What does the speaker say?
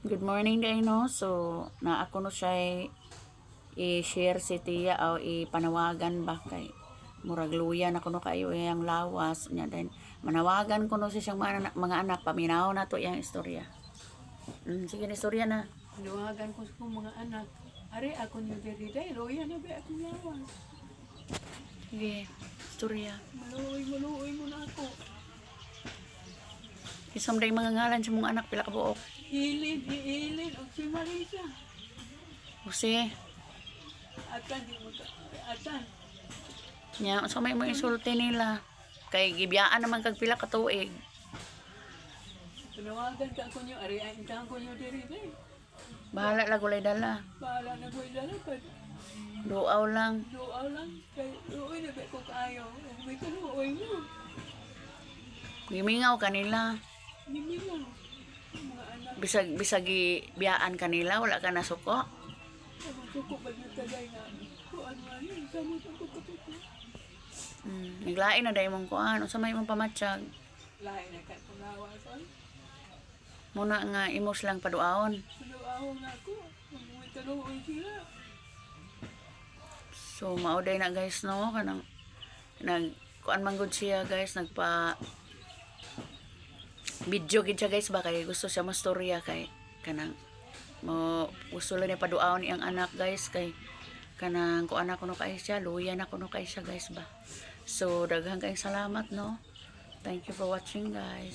Good morning day no. So na ako no siya i-share si tiya o ipanawagan ba kay murag luya na kuno kayo yang lawas nya then manawagan ko no si siyang mga anak paminaw na to yang istorya. Sige na istorya na. Luwagan ko sa kong mga anak. Ari, ako niyo diri day. Loya na ba akong lawas? Sige, istorya. Maluoy mo na ako. Isam day mga ngalan sa mga anak pila ka buok. Hilin, o si Marisa. Jose, Atan, di mo ka. Atan. nya so may mo isulti nila. Kay gibiyaan naman kag pila ka tuig. Tunawagan ka ako niyo. Ari, ay intahan ko niyo diri day. Bahala lang gulay dala. Bahala na ko ilalapad. Duaw lang. Luaw lang. Kay luoy na ba ko kaayo. May kaluoy mo. Gimingaw kanila. Hindi mo. Mga anak. Bisag biyaan kanila wala ka nasuko. Sabang suko ba yung tagay na. Kuan nga yun. Samot ang pagkatuto. Naglain na dahil mong kuan unsa may mong pamatsyag. Lahat na ka tunawasan. Muna nga imos lang paduaon. Luaw na ako. May kaluoy sila. So mauday na guys no kanang kuan man gud siya guys nagpa video gid siya guys ba kay gusto siya mastorya kay kanang mo gusto lang ni paduaon iyang anak guys kay kanang kuan ako no kay siya luya na kuno kay siya guys ba. So daghang kayong salamat no. Thank you for watching guys.